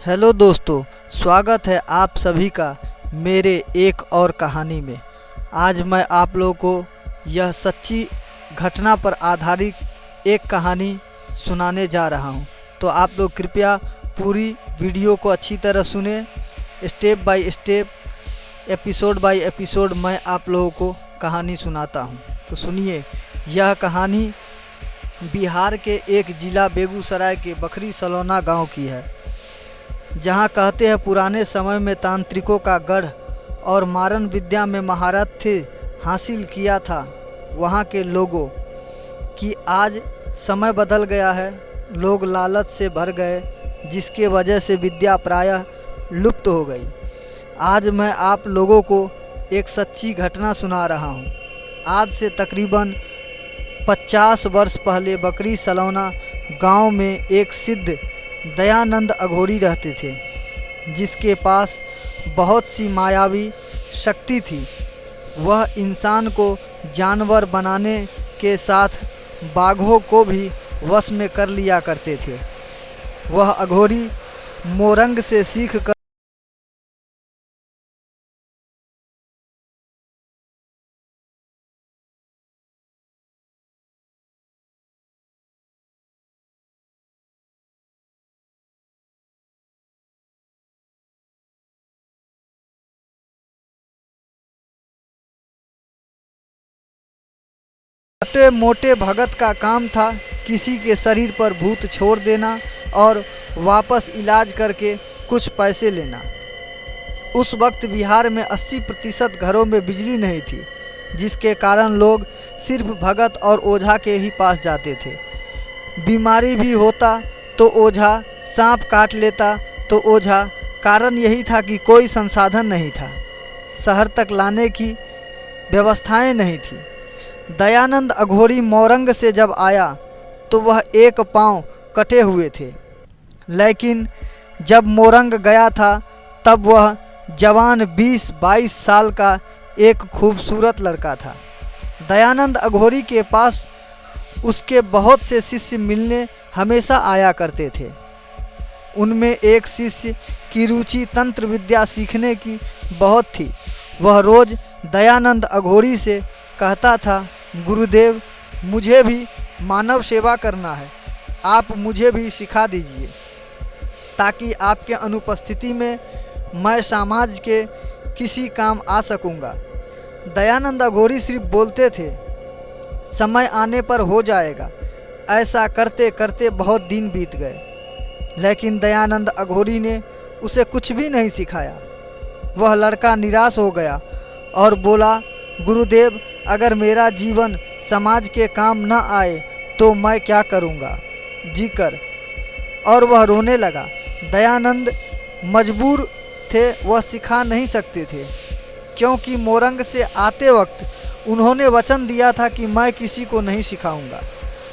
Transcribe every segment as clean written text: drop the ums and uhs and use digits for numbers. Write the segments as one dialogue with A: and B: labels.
A: Hello दोस्तों, स्वागत है आप सभी का मेरे एक और कहानी में। आज मैं आप लोगों को यह सच्ची घटना पर आधारित एक कहानी सुनाने जा रहा हूं। तो आप लोग कृपया पूरी वीडियो को अच्छी तरह सुने। Step by step, episode by episode मैं आप लोगों को कहानी सुनाता हूं। तो सुनिए, यह कहानी बिहार के एक ज़िला बेगूसराय के बखरी सलौना गांव की है, जहां कहते हैं पुराने समय में तांत्रिकों का गढ़ और मारन विद्या में महारत थे हासिल किया था वहां के लोगों की। आज समय बदल गया है, लोग लालच से भर गए, जिसके वजह से विद्या प्रायः लुप्त हो गई। आज मैं आप लोगों को एक सच्ची घटना सुना रहा हूं। आज से तकरीबन 50 वर्ष पहले बकरी सलौना गांव में एक सिद्ध दयानंद अघोरी रहते थे, जिसके पास बहुत सी मायावी शक्ति थी। वह इंसान को जानवर बनाने के साथ बाघों को भी वश में कर लिया करते थे। वह अघोरी मोरंग से सीख कर छोटे मोटे भगत का काम था किसी के शरीर पर भूत छोड़ देना और वापस इलाज करके कुछ पैसे लेना। उस वक्त बिहार में 80% घरों में बिजली नहीं थी, जिसके कारण लोग सिर्फ भगत और ओझा के ही पास जाते थे। बीमारी भी होता तो ओझा, सांप काट लेता तो ओझा। कारण यही था कि कोई संसाधन नहीं था, शहर तक लाने की व्यवस्थाएं नहीं थी। दयानंद अघोरी मोरंग से जब आया तो वह एक पांव कटे हुए थे, लेकिन जब मोरंग गया था तब वह जवान 20-22 साल का एक खूबसूरत लड़का था। दयानंद अघोरी के पास उसके बहुत से शिष्य मिलने हमेशा आया करते थे। उनमें एक शिष्य की रुचि तंत्र विद्या सीखने की बहुत थी। वह रोज़ दयानंद अघोरी से कहता था, गुरुदेव, मुझे भी मानव सेवा करना है, आप मुझे भी सिखा दीजिए, ताकि आपके अनुपस्थिति में मैं समाज के किसी काम आ सकूंगा। दयानंद अघोरी सिर्फ बोलते थे, समय आने पर हो जाएगा। ऐसा करते करते बहुत दिन बीत गए, लेकिन दयानंद अघोरी ने उसे कुछ भी नहीं सिखाया। वह लड़का निराश हो गया और बोला, गुरुदेव, अगर मेरा जीवन समाज के काम न आए तो मैं क्या करूँगा जीकर। और वह रोने लगा। दयानंद मजबूर थे, वह सिखा नहीं सकते थे, क्योंकि मोरंग से आते वक्त उन्होंने वचन दिया था कि मैं किसी को नहीं सिखाऊंगा।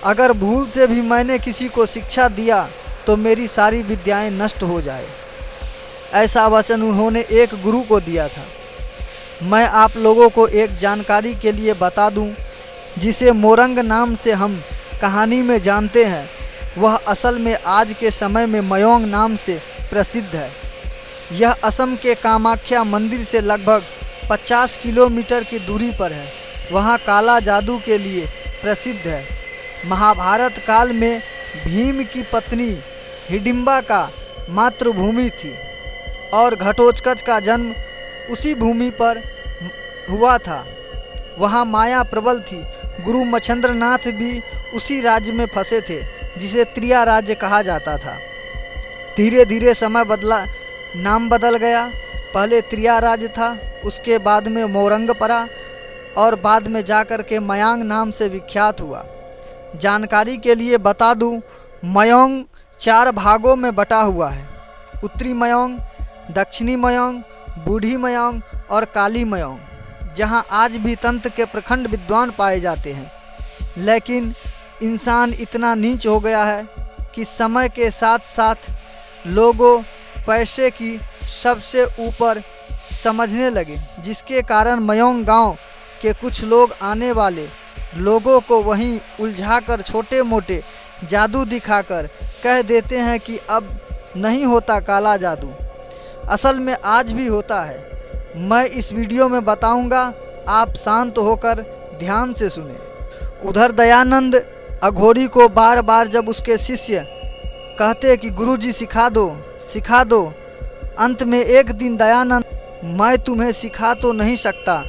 A: अगर भूल से भी मैंने किसी को शिक्षा दिया तो मेरी सारी विद्याएं नष्ट हो जाए। ऐसा वचन उन्होंने एक गुरु को दिया था। मैं आप लोगों को एक जानकारी के लिए बता दूं, जिसे मोरंग नाम से हम कहानी में जानते हैं, वह असल में आज के समय में मयोंग नाम से प्रसिद्ध है। यह असम के कामाख्या मंदिर से लगभग 50 किलोमीटर की दूरी पर है। वहाँ काला जादू के लिए प्रसिद्ध है। महाभारत काल में भीम की पत्नी हिडिंबा का मातृभूमि थी और घटोत्कच का जन्म उसी भूमि पर हुआ था। वहाँ माया प्रबल थी। गुरु मच्छंद्रनाथ भी उसी राज्य में फंसे थे, जिसे त्रिया राज्य कहा जाता था। धीरे धीरे समय बदला, नाम बदल गया। पहले त्रिया राज्य था, उसके बाद में मोरंग पड़ा और बाद में जाकर के मयांग नाम से विख्यात हुआ। जानकारी के लिए बता दूं, मयोंग 4 भागों में बटा हुआ है: उत्तरी मयोंग, दक्षिणी मयोंग, बूढ़ी मयोंग और काली मयोंग, जहां आज भी तंत्र के प्रखंड विद्वान पाए जाते हैं। लेकिन इंसान इतना नीच हो गया है कि समय के साथ साथ लोगों पैसे की सबसे ऊपर समझने लगे, जिसके कारण मयोंग गांव के कुछ लोग आने वाले लोगों को वहीं उलझाकर छोटे मोटे जादू दिखाकर कह देते हैं कि अब नहीं होता काला जादू, असल में आज भी होता है। मैं इस वीडियो में बताऊंगा, आप शांत होकर ध्यान से सुने। उधर दयानंद अघोरी को बार बार जब उसके शिष्य कहते कि गुरुजी सिखा दो सिखा दो, अंत में एक दिन दयानंद, मैं तुम्हें सिखा तो नहीं सकता,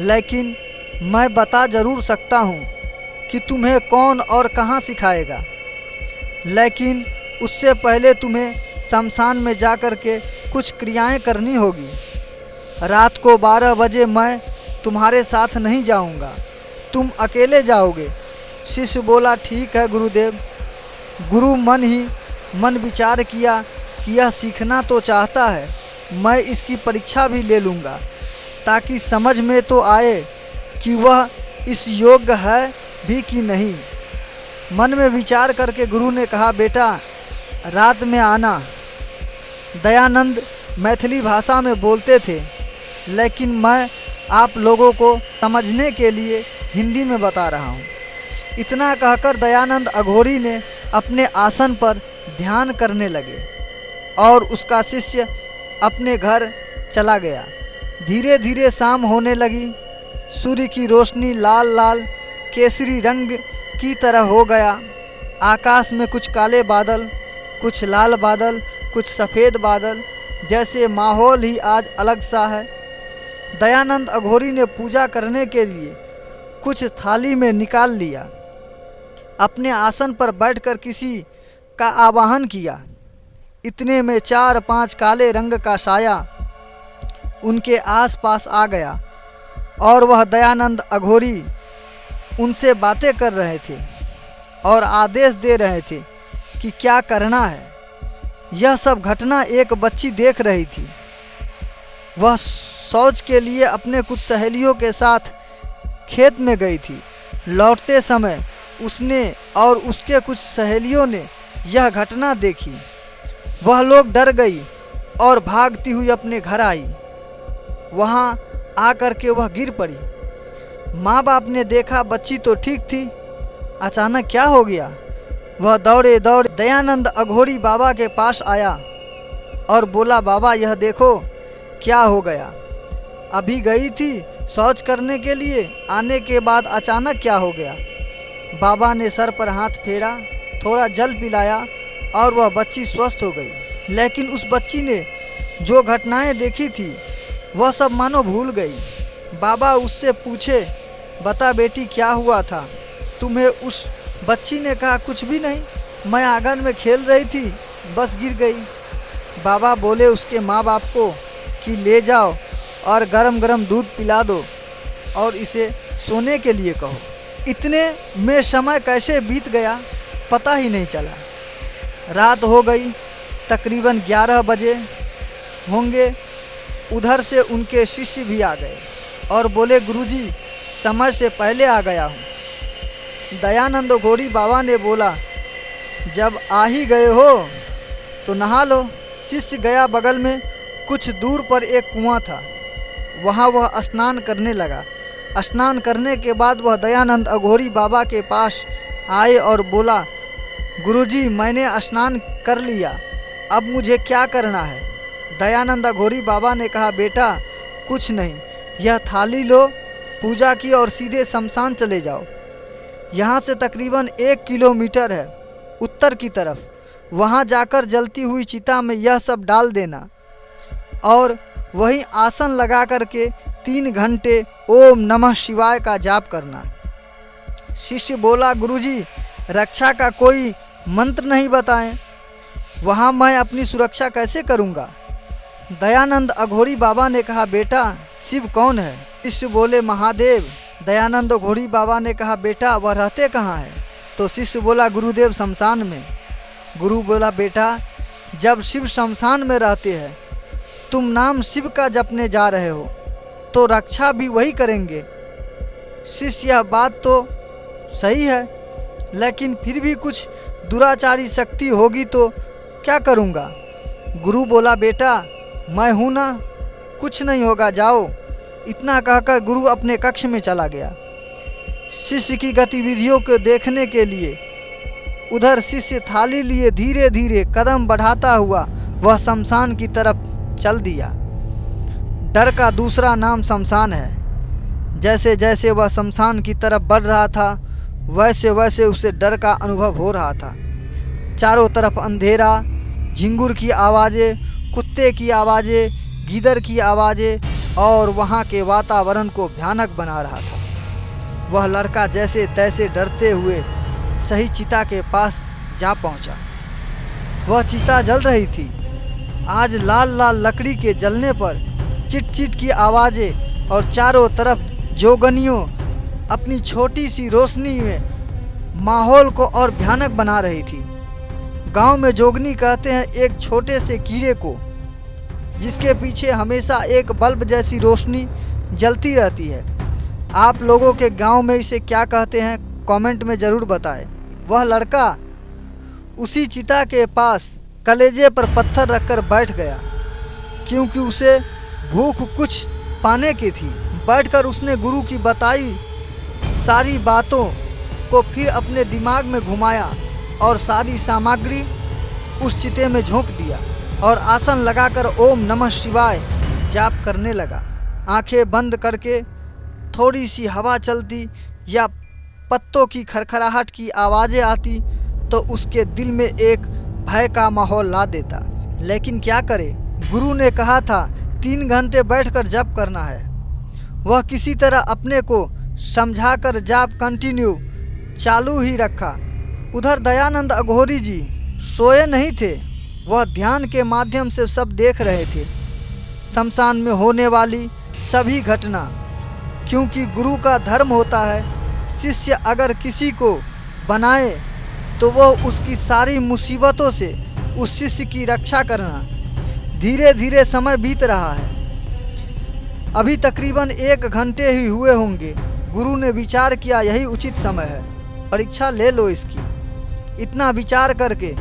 A: लेकिन मैं बता ज़रूर सकता हूँ कि तुम्हें कौन और कहाँ सिखाएगा, लेकिन उससे पहले तुम्हें शमशान में जाकर के कुछ क्रियाएं करनी होगी। रात को 12 बजे मैं तुम्हारे साथ नहीं जाऊंगा, तुम अकेले जाओगे। शिष्य बोला, ठीक है गुरुदेव। गुरु मन ही मन विचार किया कि यह सीखना तो चाहता है, मैं इसकी परीक्षा भी ले लूँगा ताकि समझ में तो आए कि वह इस योग्य है भी कि नहीं। मन में विचार करके गुरु ने कहा, बेटा रात में आना। दयानंद मैथिली भाषा में बोलते थे, लेकिन मैं आप लोगों को समझने के लिए हिंदी में बता रहा हूँ। इतना कहकर दयानंद अघोरी ने अपने आसन पर ध्यान करने लगे और उसका शिष्य अपने घर चला गया। धीरे धीरे शाम होने लगी। सूर्य की रोशनी लाल लाल केसरी रंग की तरह हो गया। आकाश में कुछ काले बादल, कुछ लाल बादल, कुछ सफ़ेद बादल, जैसे माहौल ही आज अलग सा है। दयानंद अघोरी ने पूजा करने के लिए कुछ थाली में निकाल लिया। अपने आसन पर बैठकर किसी का आवाहन किया। इतने में 4-5 काले रंग का साया उनके आसपास आ गया और वह दयानंद अघोरी उनसे बातें कर रहे थे और आदेश दे रहे थे कि क्या करना है। यह सब घटना एक बच्ची देख रही थी। वह शौच के लिए अपने कुछ सहेलियों के साथ खेत में गई थी। लौटते समय उसने और उसके कुछ सहेलियों ने यह घटना देखी। वह लोग डर गई और भागती हुई अपने घर आई। वहाँ आकर के वह गिर पड़ी। माँ बाप ने देखा बच्ची तो ठीक थी, अचानक क्या हो गया। वह दौड़े दौड़े दयानंद अघोरी बाबा के पास आया और बोला, बाबा यह देखो क्या हो गया। अभी गई थी शौच करने के लिए, आने के बाद अचानक क्या हो गया। बाबा ने सर पर हाथ फेरा, थोड़ा जल पिलाया और वह बच्ची स्वस्थ हो गई। लेकिन उस बच्ची ने जो घटनाएं देखी थी वह सब मानो भूल गई। बाबा उससे पूछे, बता बेटी क्या हुआ था तुम्हें। उस बच्ची ने कहा, कुछ भी नहीं, मैं आंगन में खेल रही थी, बस गिर गई। बाबा बोले उसके माँ बाप को कि ले जाओ और गरम गरम दूध पिला दो और इसे सोने के लिए कहो। इतने में समय कैसे बीत गया पता ही नहीं चला। रात हो गई, तकरीबन 11 बजे होंगे। उधर से उनके शिष्य भी आ गए और बोले, गुरुजी समय से पहले आ गया हूँ। दयानंद अघोरी बाबा ने बोला, जब आ ही गए हो तो नहा लो। शिष्य गया। बगल में कुछ दूर पर एक कुआं था, वहाँ वह स्नान करने लगा। स्नान करने के बाद वह दयानंद अघोरी बाबा के पास आए और बोला, गुरुजी मैंने स्नान कर लिया, अब मुझे क्या करना है। दयानंद अघोरी बाबा ने कहा, बेटा कुछ नहीं, यह थाली लो, पूजा की और सीधे शमशान चले जाओ। यहाँ से तकरीबन 1 किलोमीटर है उत्तर की तरफ। वहाँ जाकर जलती हुई चिता में यह सब डाल देना और वहीं आसन लगा करके 3 घंटे ओम नमः शिवाय का जाप करना। शिष्य बोला, गुरुजी रक्षा का कोई मंत्र नहीं बताएं, वहाँ मैं अपनी सुरक्षा कैसे करूँगा। दयानंद अघोरी बाबा ने कहा, बेटा शिव कौन है। शिष्य बोले, महादेव। दयानंद अघोरी बाबा ने कहा, बेटा वह रहते कहाँ हैं। तो शिष्य बोला, गुरुदेव शमशान में। गुरु बोला, बेटा जब शिव शमशान में रहते हैं, तुम नाम शिव का जपने जा रहे हो तो रक्षा भी वही करेंगे। शिष्य, यह बात तो सही है, लेकिन फिर भी कुछ दुराचारी शक्ति होगी तो क्या करूँगा। गुरु बोला, बेटा मैं हूँ ना, कुछ नहीं होगा, जाओ। इतना कहकर गुरु अपने कक्ष में चला गया। शिष्य की गतिविधियों को देखने के लिए उधर शिष्य थाली लिए धीरे धीरे कदम बढ़ाता हुआ वह शमशान की तरफ चल दिया। डर का दूसरा नाम शमशान है। जैसे जैसे वह शमशान की तरफ बढ़ रहा था वैसे वैसे उसे डर का अनुभव हो रहा था। चारों तरफ अंधेरा, झिंगुर की आवाज़ें, कुत्ते की आवाज़ें, गीदड़ की आवाज़ें और वहाँ के वातावरण को भयानक बना रहा था। वह लड़का जैसे तैसे डरते हुए सही चिता के पास जा पहुँचा। वह चिता जल रही थी। आज लाल लाल लकड़ी के जलने पर चिट चिट की आवाज़ें और चारों तरफ जोगनियों अपनी छोटी सी रोशनी में माहौल को और भयानक बना रही थी। गांव में जोगनी कहते हैं एक छोटे से कीड़े को जिसके पीछे हमेशा एक बल्ब जैसी रोशनी जलती रहती है। आप लोगों के गांव में इसे क्या कहते हैं कमेंट में ज़रूर बताएं। वह लड़का उसी चिता के पास कलेजे पर पत्थर रखकर बैठ गया क्योंकि उसे भूख कुछ पाने की थी। बैठकर उसने गुरु की बताई सारी बातों को फिर अपने दिमाग में घुमाया और सारी सामग्री उस चिते में झोंक दिया और आसन लगाकर ओम नमः शिवाय जाप करने लगा। आंखें बंद करके थोड़ी सी हवा चलती या पत्तों की खरखराहट की आवाज़ें आती तो उसके दिल में एक भय का माहौल ला देता। लेकिन क्या करे, गुरु ने कहा था 3 घंटे बैठकर जप करना है। वह किसी तरह अपने को समझाकर जाप कंटिन्यू चालू ही रखा। उधर दयानंद अघोरी जी सोए नहीं थे। वह ध्यान के माध्यम से सब देख रहे थे, शमशान में होने वाली सभी घटना। क्योंकि गुरु का धर्म होता है शिष्य अगर किसी को बनाए तो वह उसकी सारी मुसीबतों से उस शिष्य की रक्षा करना। धीरे धीरे समय बीत रहा है। अभी तकरीबन 1 घंटे ही हुए होंगे। गुरु ने विचार किया यही उचित समय है, परीक्षा ले लो इसकी। इतना विचार करके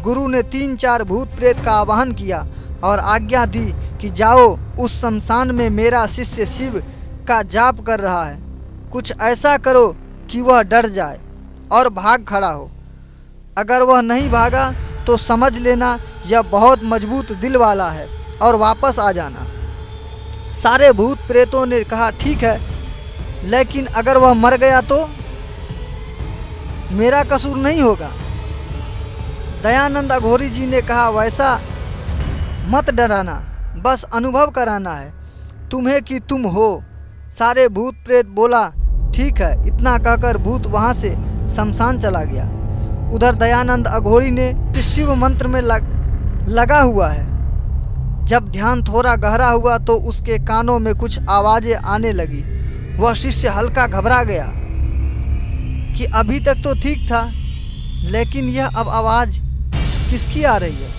A: गुरु ने 3-4 भूत प्रेत का आवाहन किया और आज्ञा दी कि जाओ उस शमशान में मेरा शिष्य शिव का जाप कर रहा है। कुछ ऐसा करो कि वह डर जाए और भाग खड़ा हो। अगर वह नहीं भागा तो समझ लेना यह बहुत मजबूत दिल वाला है और वापस आ जाना। सारे भूत प्रेतों ने कहा ठीक है, लेकिन अगर वह मर गया तो मेरा कसूर नहीं होगा। दयानंद अघोरी जी ने कहा वैसा मत डराना, बस अनुभव कराना है तुम्हें कि तुम हो। सारे भूत प्रेत बोला ठीक है। इतना कहकर भूत वहाँ से शमशान चला गया। उधर दयानंद अघोरी ने शिव मंत्र में लगा हुआ है। जब ध्यान थोड़ा गहरा हुआ तो उसके कानों में कुछ आवाज़ें आने लगी। वह शिष्य हल्का घबरा गया कि अभी तक तो ठीक था, लेकिन यह अब आवाज़ किसकी आ रही है।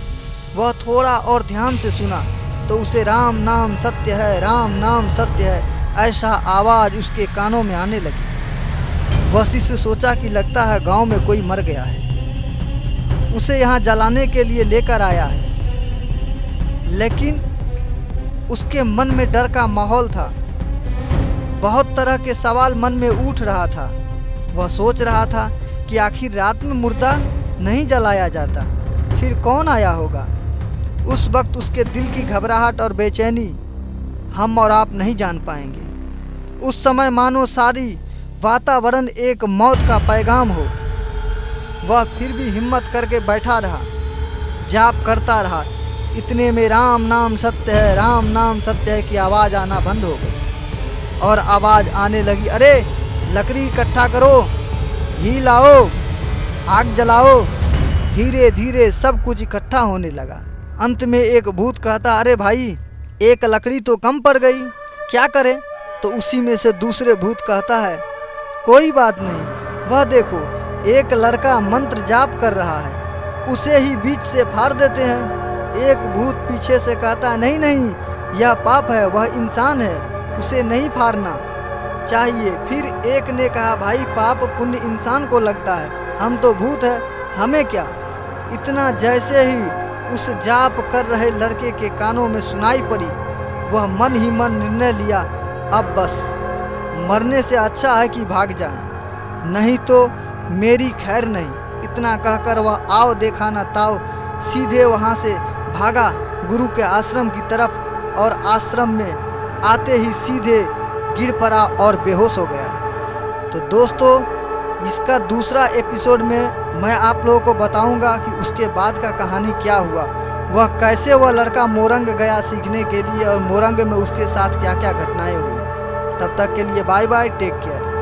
A: वह थोड़ा और ध्यान से सुना तो उसे राम नाम सत्य है, राम नाम सत्य है ऐसा आवाज़ उसके कानों में आने लगी। वह शिष्य सोचा कि लगता है गांव में कोई मर गया है, उसे यहाँ जलाने के लिए लेकर आया है। लेकिन उसके मन में डर का माहौल था। बहुत तरह के सवाल मन में उठ रहा था। वह सोच रहा था कि आखिर रात में मुर्दा नहीं जलाया जाता, फिर कौन आया होगा। उस वक्त उसके दिल की घबराहट और बेचैनी हम और आप नहीं जान पाएंगे। उस समय मानो सारी वातावरण एक मौत का पैगाम हो। वह फिर भी हिम्मत करके बैठा रहा, जाप करता रहा। इतने में राम नाम सत्य है, राम नाम सत्य है की आवाज़ आना बंद हो गई और आवाज़ आने लगी, अरे लकड़ी इकट्ठा करो, घी लाओ, आग जलाओ। धीरे धीरे सब कुछ इकट्ठा होने लगा। अंत में एक भूत कहता, अरे भाई एक लकड़ी तो कम पड़ गई, क्या करें। तो उसी में से दूसरे भूत कहता है कोई बात नहीं, वह देखो एक लड़का मंत्र जाप कर रहा है, उसे ही बीच से फाड़ देते हैं। एक भूत पीछे से कहता नहीं नहीं यह पाप है, वह इंसान है, उसे नहीं फाड़ना चाहिए। फिर एक ने कहा भाई पाप पुण्य इंसान को लगता है, हम तो भूत है, हमें क्या। इतना जैसे ही उस जाप कर रहे लड़के के कानों में सुनाई पड़ी, वह मन ही मन निर्णय लिया अब बस मरने से अच्छा है कि भाग जाए, नहीं तो मेरी खैर नहीं। इतना कहकर वह आओ देखा न ताओ सीधे वहाँ से भागा गुरु के आश्रम की तरफ और आश्रम में आते ही सीधे गिर पड़ा और बेहोश हो गया। तो दोस्तों, इसका दूसरा एपिसोड में मैं आप लोगों को बताऊंगा कि उसके बाद का कहानी क्या हुआ, वह कैसे वह लड़का मोरंग गया सीखने के लिए और मोरंग में उसके साथ क्या क्या घटनाएं हुई। तब तक के लिए बाय बाय, टेक केयर।